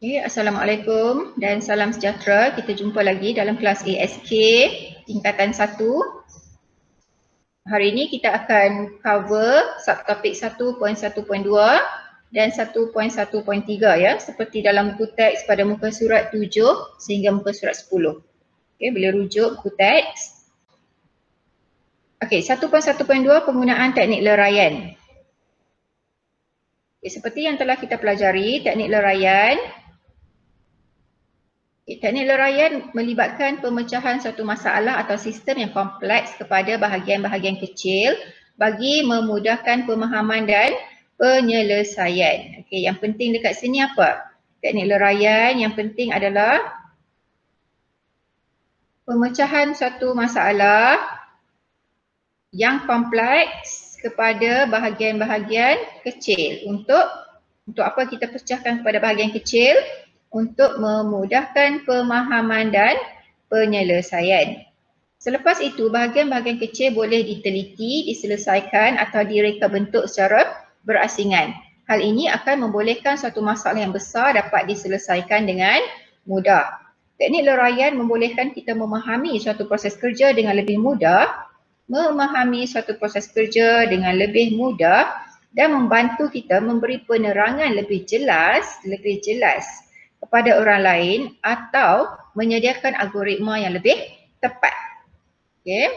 Okay, Assalamualaikum dan salam sejahtera. Kita jumpa lagi dalam kelas ASK tingkatan 1. Hari ini kita akan cover subtopik 1.1.2 dan 1.1.3 ya, seperti dalam buku teks pada muka surat 7 sehingga muka surat 10. Okay, boleh rujuk buku teks. Okay, 1.1.2 penggunaan teknik leraian. Okay, seperti yang telah kita pelajari, teknik leraian teknik leraian melibatkan pemecahan satu masalah atau sistem yang kompleks kepada bahagian-bahagian kecil bagi memudahkan pemahaman dan penyelesaian. Okey, yang penting dekat sini apa? Teknik leraian yang penting adalah pemecahan satu masalah yang kompleks kepada bahagian-bahagian kecil. Untuk apa kita pecahkan kepada bahagian kecil? Untuk memudahkan pemahaman dan penyelesaian. Selepas itu, bahagian-bahagian kecil boleh diteliti, diselesaikan atau direka bentuk secara berasingan. Hal ini akan membolehkan suatu masalah yang besar dapat diselesaikan dengan mudah. Teknik leraian membolehkan kita memahami suatu proses kerja dengan lebih mudah, dan membantu kita memberi penerangan lebih jelas kepada orang lain atau menyediakan algoritma yang lebih tepat. Okey.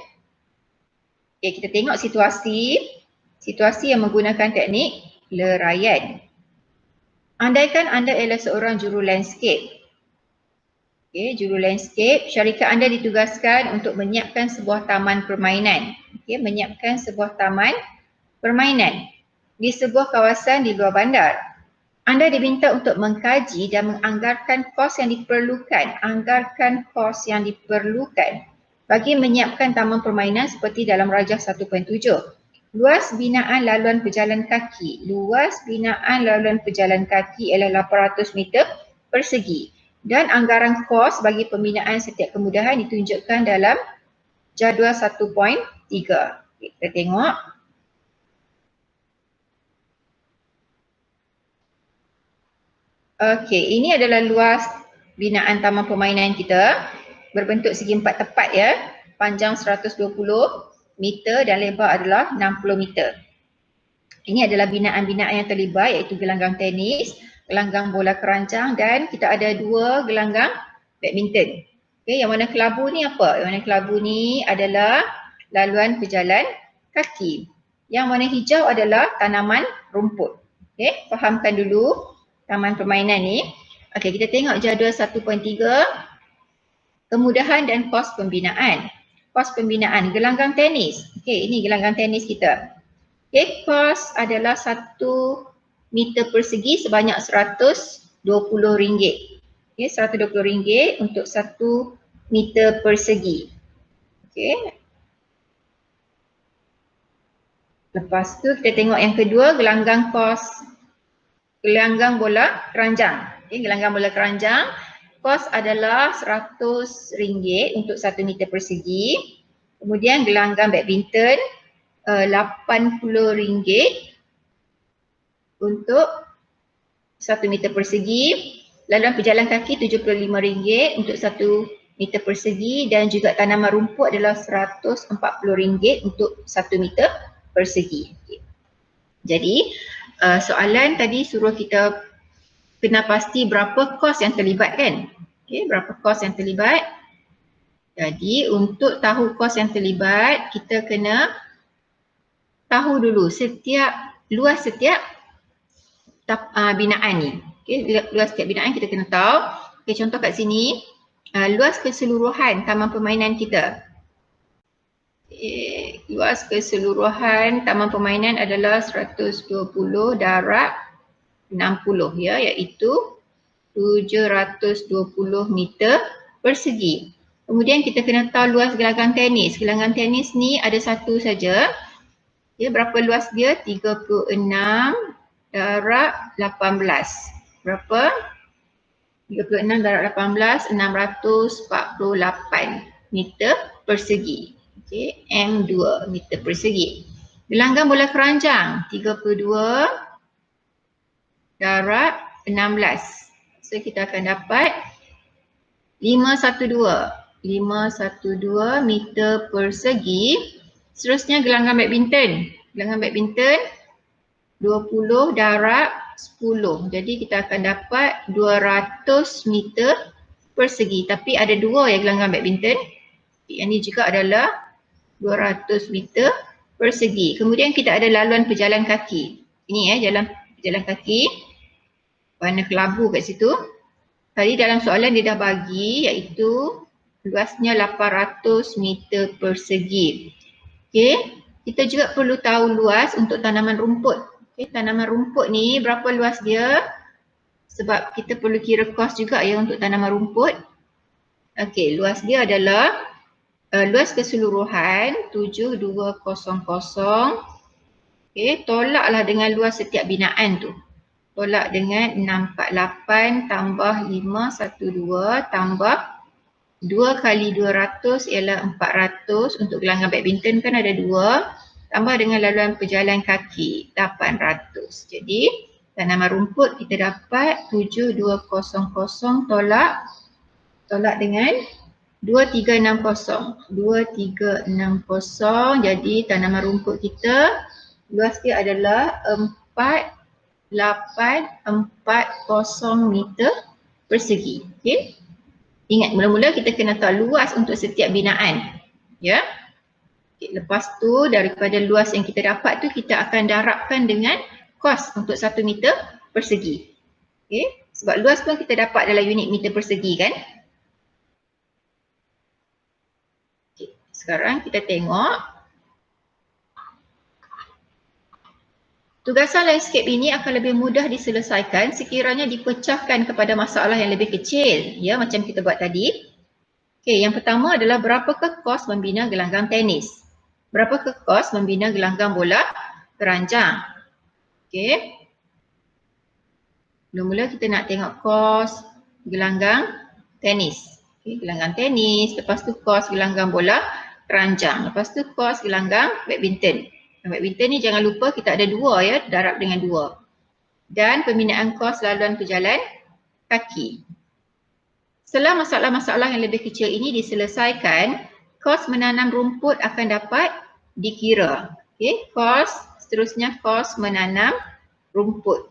Okay, kita tengok situasi yang menggunakan teknik leraian. Andaikan anda ialah seorang juru landscape. Okay, juru landscape, syarikat anda ditugaskan untuk menyiapkan sebuah taman permainan. Okay, menyiapkan sebuah taman permainan di sebuah kawasan di luar bandar. Anda diminta untuk mengkaji dan menganggarkan kos yang diperlukan, bagi menyiapkan taman permainan seperti dalam Rajah 1.7. Luas binaan laluan pejalan kaki. Ialah 800 meter persegi. Dan anggaran kos bagi pembinaan setiap kemudahan ditunjukkan dalam jadual 1.3. Kita tengok. Okey, ini adalah luas binaan taman permainan kita. Berbentuk segi empat tepat ya. Panjang 120 meter dan lebar adalah 60 meter. Ini adalah binaan-binaan yang terlibat iaitu gelanggang tenis, gelanggang bola keranjang dan kita ada 2 gelanggang badminton. Okey, yang warna kelabu ni apa? Yang warna kelabu ni adalah laluan pejalan kaki. Yang warna hijau adalah tanaman rumput. Okey, fahamkan dulu taman permainan ni. Okey, kita tengok jadual 1.3. Kemudahan dan kos pembinaan. Kos pembinaan gelanggang tenis. Okey, ini gelanggang tenis kita. Okey, kos adalah 1 meter persegi sebanyak RM120. Okey, RM120 untuk 1 meter persegi. Okey. Lepas tu kita tengok yang kedua, gelanggang bola keranjang. Okay, gelanggang bola keranjang, kos adalah RM100 untuk 1 meter persegi. Kemudian gelanggang badminton RM80 untuk 1 meter persegi. Laluan pejalan kaki RM75 untuk 1 meter persegi dan juga tanaman rumput adalah RM140 untuk 1 meter persegi. Okay. Jadi soalan tadi suruh kita kena pasti berapa kos yang terlibat kan? Okey, berapa kos yang terlibat? Jadi untuk tahu kos yang terlibat, kita kena tahu dulu luas setiap binaan ni. Okey, luas setiap binaan kita kena tahu. Okey, contoh kat sini, luas keseluruhan taman permainan kita. Luas keseluruhan taman permainan adalah 120 darab 60 ya, iaitu 720 meter persegi. Kemudian kita kena tahu luas gelanggang tenis. Gelanggang tenis ni ada satu saja. Ya, berapa luas dia? 36 darab 18. Berapa? 36 darab 18, 648 meter persegi. Okey, M2 meter persegi. Gelanggang bola keranjang 32 darab 16. So kita akan dapat 512 meter persegi. Seterusnya gelanggang badminton. Gelanggang badminton 20 darab 10. Jadi kita akan dapat 200 meter persegi. Tapi ada dua ya gelanggang badminton. Yang ini juga adalah 200 meter persegi. Kemudian kita ada laluan pejalan kaki. Ini jalan pejalan kaki. Warna kelabu kat situ. Tadi dalam soalan dia dah bagi iaitu luasnya 800 meter persegi. Okey, kita juga perlu tahu luas untuk tanaman rumput. Okey, tanaman rumput ni berapa luas dia? Sebab kita perlu kira kos juga ya untuk tanaman rumput. Okey, luas dia adalah luas keseluruhan 7200. Okey, tolaklah dengan luas setiap binaan tu. Tolak dengan 648 tambah 512 tambah 2 kali 200 ialah 400. Untuk gelanggang badminton kan ada 2. Tambah dengan laluan pejalan kaki 800. Jadi tanaman rumput kita dapat 7200 tolak dengan 2360. 2360. Jadi tanaman rumput kita luas dia adalah 4840 meter persegi. Okey. Ingat mula-mula kita kena tahu luas untuk setiap binaan. Ya. Okay, lepas tu daripada luas yang kita dapat tu kita akan darabkan dengan kos untuk 1 meter persegi. Okey. Sebab luas pun kita dapat dalam unit meter persegi kan. Okay. Sekarang kita tengok tugasan landscape ini akan lebih mudah diselesaikan sekiranya dipecahkan kepada masalah yang lebih kecil. Ya, macam kita buat tadi. Okey, yang pertama adalah berapakah kos membina gelanggang tenis? Berapakah kos membina gelanggang bola keranjang? Okey. Mula-mula kita nak tengok kos gelanggang tenis. Okey, gelanggang tenis, lepas tu kos gelanggang bola keranjang, lepas tu kos gelanggang badminton. Badminton ni jangan lupa kita ada 2 ya, darab dengan 2. Dan pembinaan kos laluan pejalan kaki. Setelah masalah-masalah yang lebih kecil ini diselesaikan, kos menanam rumput akan dapat dikira. Okey, kos seterusnya kos menanam rumput.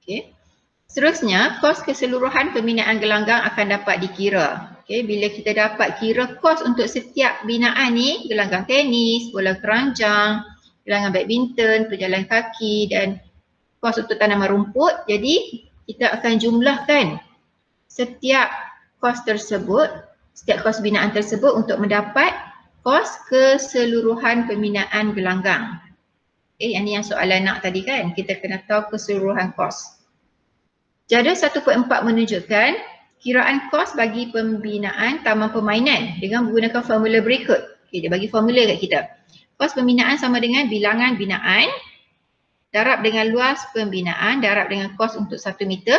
Okey. Seterusnya kos keseluruhan pembinaan gelanggang akan dapat dikira. Okay, bila kita dapat kira kos untuk setiap binaan ni, gelanggang tenis, bola keranjang, gelanggang badminton, pejalan kaki dan kos untuk tanaman rumput. Jadi kita akan jumlahkan setiap kos tersebut, setiap kos binaan tersebut untuk mendapat kos keseluruhan pembinaan gelanggang. Okay, yang ni yang soalan nak tadi kan, kita kena tahu keseluruhan kos. Jadual 1/4 menunjukkan kiraan kos bagi pembinaan taman permainan dengan menggunakan formula berikut. Okay, dia bagi formula kat kita. Kos pembinaan sama dengan bilangan binaan darab dengan luas pembinaan darab dengan kos untuk 1 meter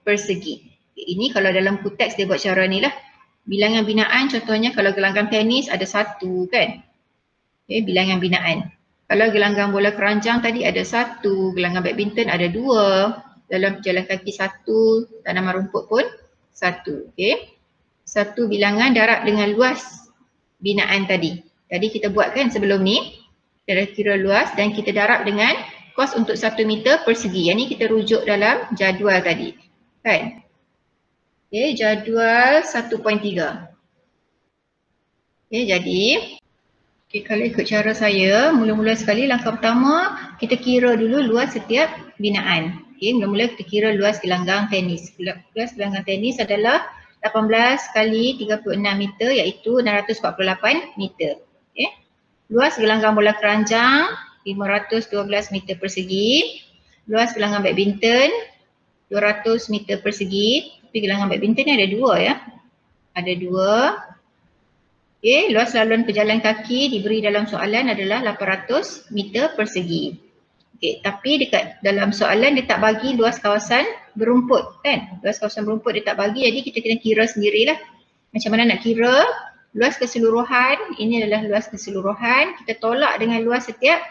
persegi. Okay, ini kalau dalam buku teks dia buat cara ni lah. Bilangan binaan contohnya kalau gelanggang tenis ada 1 kan. Okay, bilangan binaan. Kalau gelanggang bola keranjang tadi ada 1, gelanggang badminton ada 2, dalam pejalan kaki 1, tanaman rumput pun 1. Okey. 1 bilangan darab dengan luas binaan tadi. Tadi kita buat kan sebelum ni. Kita dah kira luas dan kita darab dengan kos untuk 1 meter persegi. Yang ni kita rujuk dalam jadual tadi. Kan? Okey, jadual 1.3. Okey, jadi kalau ikut cara saya, mula-mula sekali langkah pertama kita kira dulu luas setiap binaan. Okay, mula-mula kita kira luas gelanggang tenis. Luas gelanggang tenis adalah 18 kali 36 meter iaitu 648 meter. Okay. Luas gelanggang bola keranjang 512 meter persegi. Luas gelanggang badminton 200 meter persegi. Tapi gelanggang badminton ni ada 2 ya. Ada 2. Okay, luas laluan pejalan kaki diberi dalam soalan adalah 800 meter persegi. Okay, tapi dekat dalam soalan dia tak bagi luas kawasan berumput kan. Luas kawasan berumput dia tak bagi, jadi kita kena kira sendirilah. Macam mana nak kira luas keseluruhan, ini adalah luas keseluruhan. Kita tolak dengan luas setiap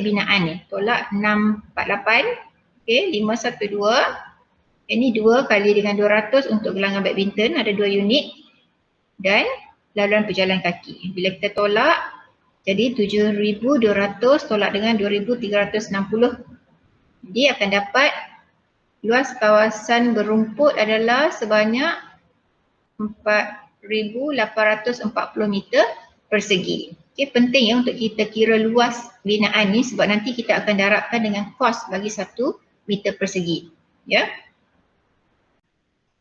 binaan ni. Tolak 648, okay, 512 Ini 2 kali dengan 200 untuk gelangan badminton, ada 2 unit. Dan laluan pejalan kaki. Bila kita tolak, jadi 7,200 tolak dengan 2,360. Jadi akan dapat luas kawasan berumput adalah sebanyak 4,840 meter persegi. Okay, penting ya untuk kita kira luas binaan ni sebab nanti kita akan darabkan dengan kos bagi 1 meter persegi. Ya.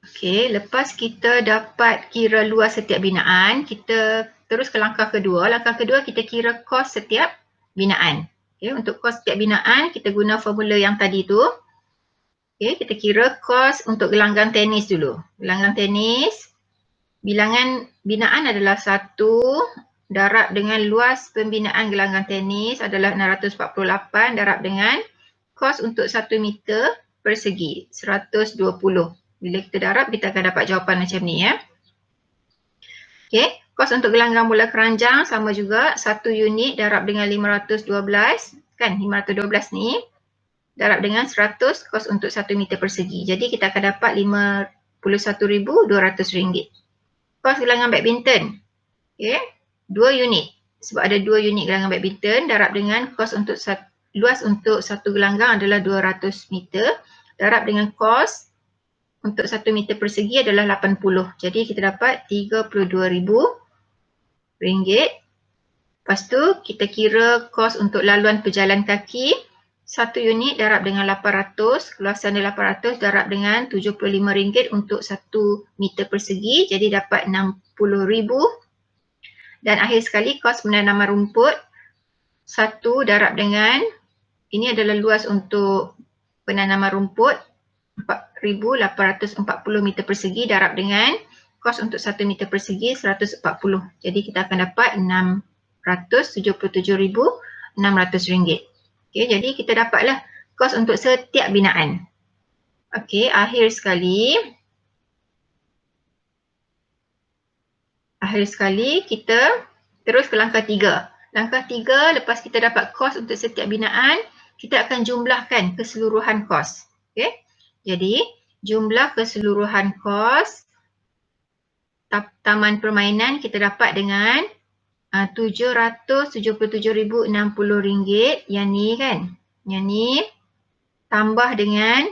Okey, lepas kita dapat kira luas setiap binaan, kita terus ke langkah kedua. Langkah kedua kita kira kos setiap binaan. Okey, untuk kos setiap binaan kita guna formula yang tadi tu. Okey, kita kira kos untuk gelanggang tenis dulu. Gelanggang tenis, bilangan binaan adalah 1 darab dengan luas pembinaan gelanggang tenis adalah 648 darab dengan kos untuk 1 meter persegi 120. Bila kita darab, kita akan dapat jawapan macam ni ya. Okey, kos untuk gelanggang bola keranjang sama juga 1 unit darab dengan 512, kan 512 ni darab dengan 100 kos untuk 1 meter persegi. Jadi kita akan dapat RM51,200. Kos gelanggang badminton. Okey, 2 unit. Sebab ada 2 unit gelanggang badminton darab dengan kos untuk luas untuk satu gelanggang adalah 200 meter darab dengan kos untuk 1 meter persegi adalah 80. Jadi kita dapat RM32,000. Lepas tu kita kira kos untuk laluan pejalan kaki 1 unit darab dengan 800, keluasan dia 800 darab dengan RM75 untuk 1 meter persegi, jadi dapat RM60,000. Dan akhir sekali kos penanaman rumput 1 darab dengan, ini adalah luas untuk penanaman rumput 4,840 meter persegi darab dengan kos untuk 1 meter persegi 140. Jadi kita akan dapat RM677,600. Okey, jadi kita dapatlah kos untuk setiap binaan. Okey, akhir sekali kita terus ke langkah 3. Langkah 3, lepas kita dapat kos untuk setiap binaan, kita akan jumlahkan keseluruhan kos. Okey. Jadi, jumlah keseluruhan kos taman permainan kita dapat dengan RM777,060, yang ni kan. Yang ni tambah dengan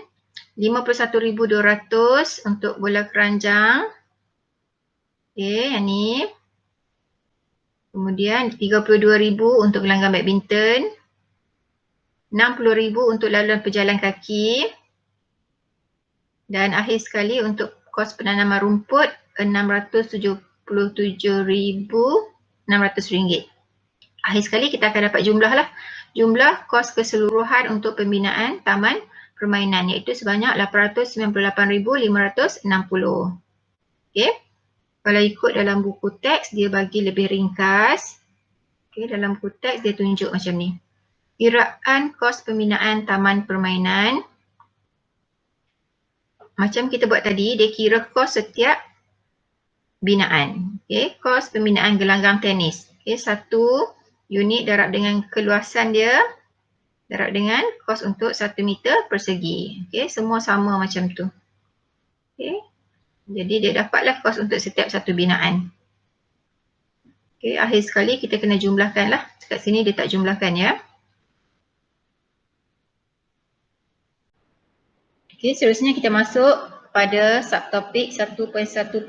RM51,200 untuk bola keranjang. Okey, yang ni. Kemudian RM32,000 untuk gelanggang badminton. RM60,000 untuk laluan pejalan kaki. Dan akhir sekali untuk kos penanaman rumput RM677,600. Akhir sekali kita akan dapat jumlah kos keseluruhan untuk pembinaan taman permainan iaitu sebanyak RM898,560. Okey. Kalau ikut dalam buku teks dia bagi lebih ringkas. Okey, dalam buku teks dia tunjuk macam ni. Kiraan kos pembinaan taman permainan. Macam kita buat tadi, dia kira kos setiap binaan. Okey, kos pembinaan gelanggang tenis. Okey, 1 unit darab dengan keluasan dia darab dengan kos untuk 1 meter persegi. Okey, semua sama macam tu. Okey. Jadi dia dapatlah kos untuk setiap satu binaan. Okey, akhir sekali kita kena jumlahkanlah. Dekat sini dia tak jumlahkan ya. Okey, seterusnya kita masuk pada subtopik 1.1.3,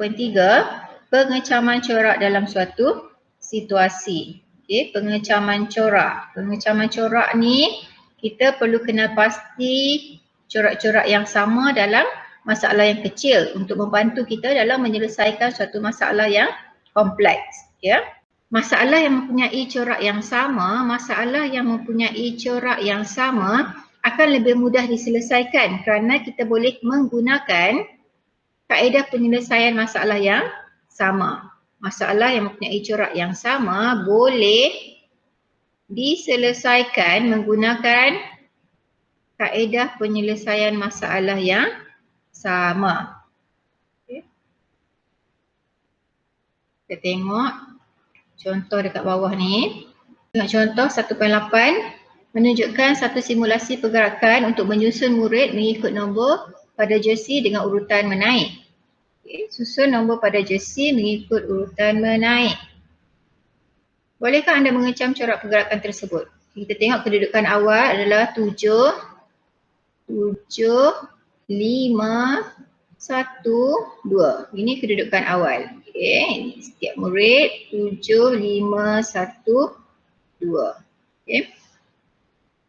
pengecaman corak dalam suatu situasi. Okey, pengecaman corak. Pengecaman corak ni kita perlu kenal pasti corak-corak yang sama dalam masalah yang kecil untuk membantu kita dalam menyelesaikan suatu masalah yang kompleks. Ya. Masalah yang mempunyai corak yang sama, akan lebih mudah diselesaikan kerana kita boleh menggunakan kaedah penyelesaian masalah yang sama. Masalah yang mempunyai corak yang sama boleh diselesaikan menggunakan kaedah penyelesaian masalah yang sama. Okay. Kita tengok contoh dekat bawah ni. Tengok contoh 1.8 menunjukkan satu simulasi pergerakan untuk menyusun murid mengikut nombor pada jersey dengan urutan menaik. Okay. Susun nombor pada jersey mengikut urutan menaik. Bolehkah anda mengecam corak pergerakan tersebut? Kita tengok kedudukan awal adalah 7, 5, 1, 2. Ini kedudukan awal. Okay. Setiap murid 7, 5, 1, 2. Okay.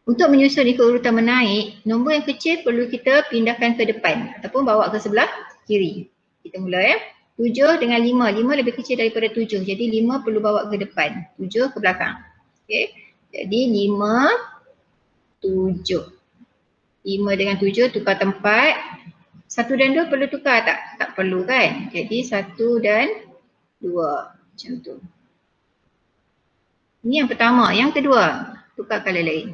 Untuk menyusun ikut urutan menaik, nombor yang kecil perlu kita pindahkan ke depan ataupun bawa ke sebelah kiri. Kita mula ya. 7 dengan 5. 5 lebih kecil daripada 7. Jadi 5 perlu bawa ke depan. 7 ke belakang. Okay. Jadi 5, 7. 5 dengan 7 tukar tempat. 1 dan 2 perlu tukar tak? Tak perlu kan? Jadi 1 dan 2. Macam tu. Ini yang pertama. Yang kedua, tukar color lain.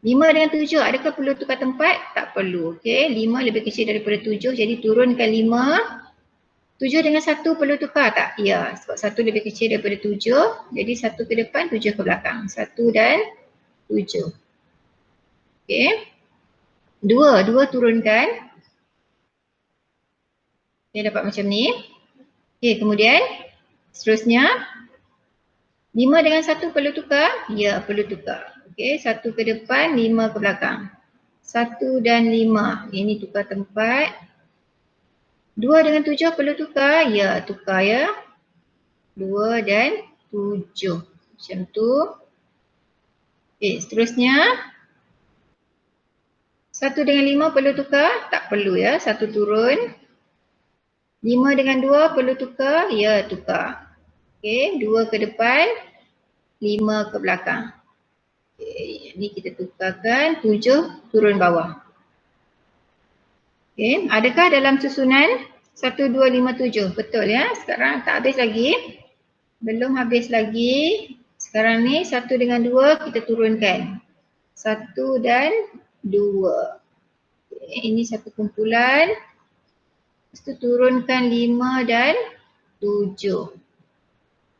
5 dengan 7, adakah perlu tukar tempat? Tak perlu. Okey, 5 lebih kecil daripada 7, jadi turunkan 5. 7 dengan 1 perlu tukar tak? Ya, sebab 1 lebih kecil daripada 7, jadi 1 ke depan, 7 ke belakang. 1 dan 7. Okey. 2 turunkan. Dia dapat macam ni. Okey, kemudian seterusnya 5 dengan 1 perlu tukar? Ya, perlu tukar. Okey, 1 ke depan, 5 ke belakang. 1 dan 5. Ini tukar tempat. 2 dengan 7 perlu tukar? Ya, tukar ya. 2 dan 7. Macam tu. Okey, seterusnya. 1 dengan 5 perlu tukar? Tak perlu ya, 1 turun. 5 dengan 2 perlu tukar? Ya, tukar. Okey, 2 ke depan, 5 ke belakang. Okay, ini kita tukarkan 7 turun bawah. Okay, adakah dalam susunan 1, 2, 5, 7? Betul ya, sekarang tak habis lagi. Belum habis lagi. Sekarang ni 1 dengan 2 kita turunkan. 1 dan 2. Okay, ini satu kumpulan. Lepas tu turunkan 5 dan 7.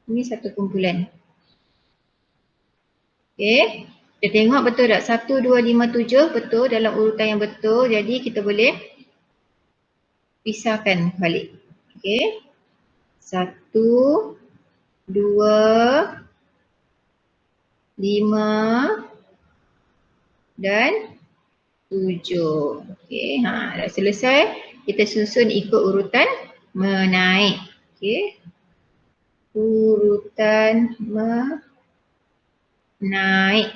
Ini satu kumpulan. Okay. Kita tengok betul tak? 1, 2, 5, 7 betul dalam urutan yang betul. Jadi kita boleh pisahkan balik. Okay. 1, 2, 5 dan 7. Okay. Dah selesai. Kita susun ikut urutan menaik. Okay. Urutan menaik.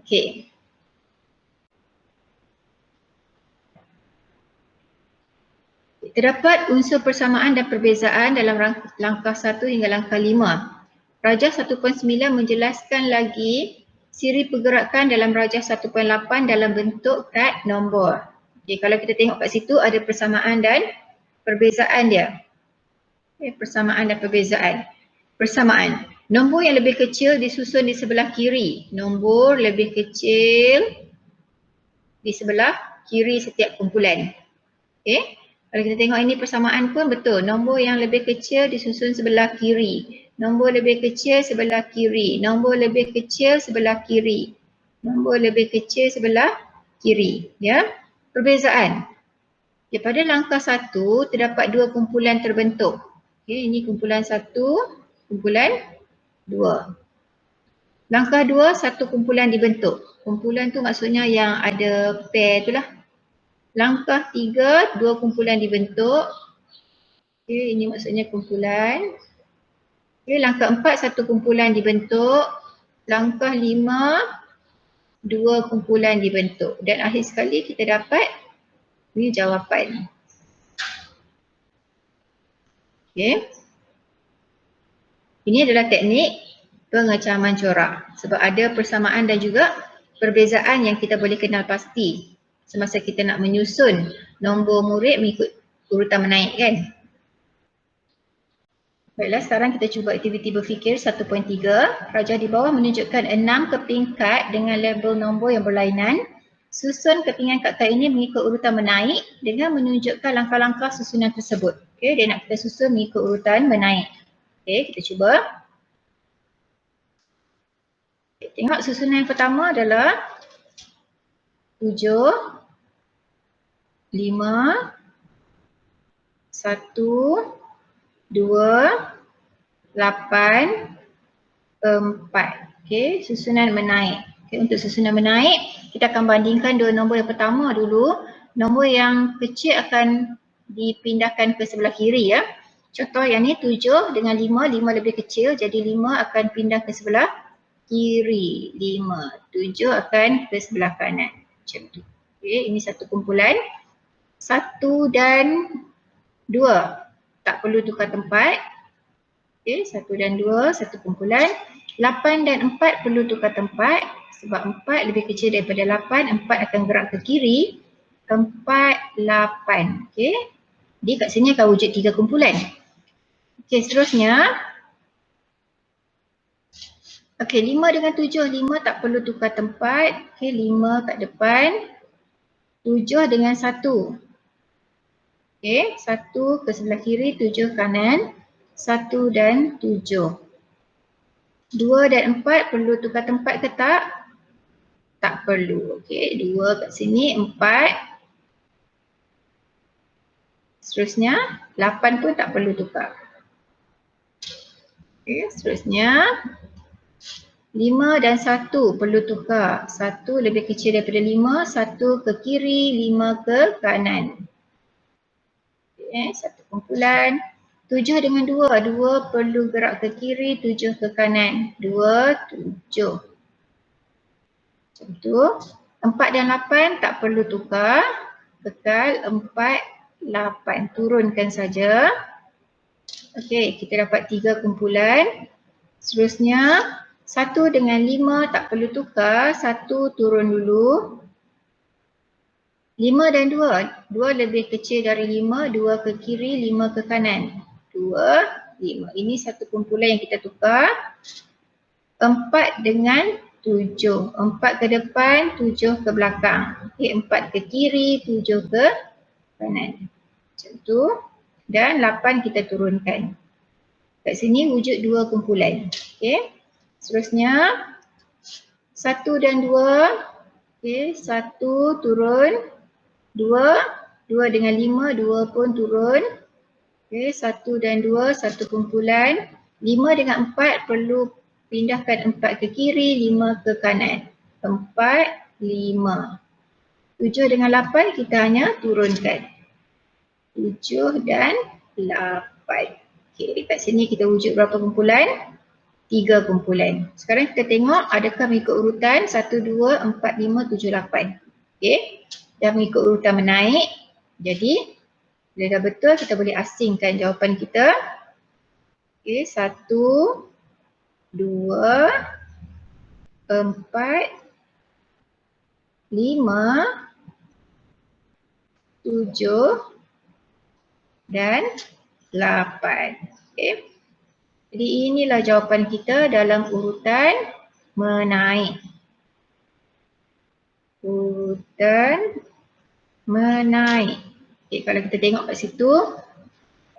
Okay. Terdapat unsur persamaan dan perbezaan dalam langkah 1 hingga langkah 5. Rajah 1.9 menjelaskan lagi siri pergerakan dalam rajah 1.8 dalam bentuk kad nombor. Okay, kalau kita tengok kat situ ada persamaan dan perbezaan dia. Okay, persamaan dan perbezaan. Persamaan. Nombor yang lebih kecil disusun di sebelah kiri. Nombor lebih kecil di sebelah kiri setiap kumpulan. Okay. Kalau kita tengok ini persamaan pun betul. Nombor yang lebih kecil disusun sebelah kiri. Nombor lebih kecil sebelah kiri. Nombor lebih kecil sebelah kiri. Nombor lebih kecil sebelah kiri. Ya. Perbezaan. Ya, pada langkah 1 terdapat 2 kumpulan terbentuk. Okay, ini kumpulan 1, kumpulan 2. Langkah 2, 1 kumpulan dibentuk. Kumpulan tu maksudnya yang ada pair tu lah. Langkah 3, 2 kumpulan dibentuk. Okay, ini maksudnya kumpulan. Okay, langkah 4, 1 kumpulan dibentuk. Langkah 5, 2 kumpulan dibentuk. Dan akhir sekali kita dapat ini jawapan. Okay. Ini adalah teknik pengecaman corak. Sebab ada persamaan dan juga perbezaan yang kita boleh kenal pasti semasa kita nak menyusun nombor murid mengikut urutan menaik kan. Baiklah, sekarang kita cuba aktiviti berfikir 1.3. Rajah di bawah menunjukkan 6 keping kad dengan label nombor yang berlainan. Susun kepingan kad-kad ini mengikut urutan menaik dengan menunjukkan langkah-langkah susunan tersebut. Okay, dia nak kita susun mengikut urutan menaik. Okay, kita cuba. Okay, tengok susunan yang pertama adalah 7, 5, 1, 2, 8, 4. Okey, susunan menaik. Okey, untuk susunan menaik, kita akan bandingkan dua nombor yang pertama dulu. Nombor yang kecil akan dipindahkan ke sebelah kiri ya. Contoh yang ni 7 dengan 5, 5 lebih kecil, jadi 5 akan pindah ke sebelah kiri. 5, 7 akan ke sebelah kanan. Macam tu. Okey, ini satu kumpulan. 1 dan 2 tak perlu tukar tempat. Okey, 1 dan 2 satu kumpulan. 8 dan 4 perlu tukar tempat sebab 4 lebih kecil daripada 8, 4 akan gerak ke kiri. 4, 8. Okey. Jadi kat sini akan wujud 3 kumpulan. Okey, seterusnya. Okey, 5 dengan 7. 5 tak perlu tukar tempat. Okey, 5 kat depan. 7 dengan 1. Okey, 1 ke sebelah kiri, 7 kanan. 1 dan 7. 2 dan 4 perlu tukar tempat ke tak? Tak perlu. Okey, 2 kat sini, 4. Seterusnya, 8 pun tak perlu tukar. Okey, seterusnya 5 dan 1 perlu tukar. 1 lebih kecil daripada 5, 1 ke kiri, 5 ke kanan. Okey, satu kumpulan. 7 dengan 2, 2 perlu gerak ke kiri, 7 ke kanan. 2, 7. Macam tu. 4 dan 8 tak perlu tukar. Kekal 4, 8. Turunkan saja. Okey, kita dapat 3 kumpulan. Seterusnya, 1 dengan 5 tak perlu tukar. 1 turun dulu. 5 dan 2. 2 lebih kecil dari 5. 2 ke kiri, 5 ke kanan. 2, 5. Ini satu kumpulan yang kita tukar. 4 dengan 7. 4 ke depan, 7 ke belakang. Okey, 4 ke kiri, 7 ke kanan. Macam tu. Dan 8 kita turunkan. Kat sini wujud 2 kumpulan. Okey. Seterusnya 1 dan 2. Okey, 1 turun. 2, 2 dengan 5, 2 pun turun. Okey, 1 dan 2 satu kumpulan. 5 dengan 4 perlu pindahkan 4 ke kiri, 5 ke kanan. 4, 5. 7 dengan 8 kita hanya turunkan. 7 dan 8. Okey, kat sini kita wujud berapa kumpulan? 3 kumpulan. Sekarang kita tengok adakah mengikut urutan 1, 2, 4, 5, 7, 8. Okey, dah mengikut urutan menaik. Jadi, bila dah betul kita boleh asingkan jawapan kita. Okey, 1, 2, 4, 5, 7 dan 8. Okey. Jadi inilah jawapan kita dalam urutan menaik. Urutan menaik. Okey, kalau kita tengok kat situ,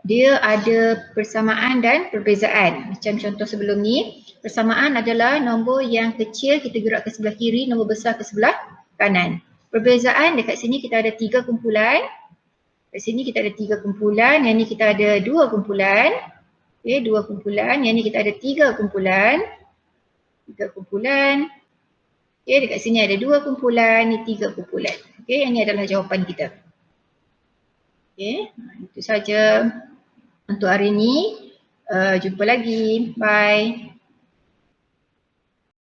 dia ada persamaan dan perbezaan. Macam contoh sebelum ni, persamaan adalah nombor yang kecil kita gerak ke sebelah kiri, nombor besar ke sebelah kanan. Perbezaan dekat sini kita ada 3 kumpulan. Kat sini kita ada 3 kumpulan, yang ni kita ada 2 kumpulan. Okey, 2 kumpulan, yang ni kita ada 3 kumpulan. 3 kumpulan. Okey, dekat sini ada 2 kumpulan, ni 3 kumpulan. Okey, yang ni adalah jawapan kita. Okey, itu saja untuk hari ini. Jumpa lagi. Bye.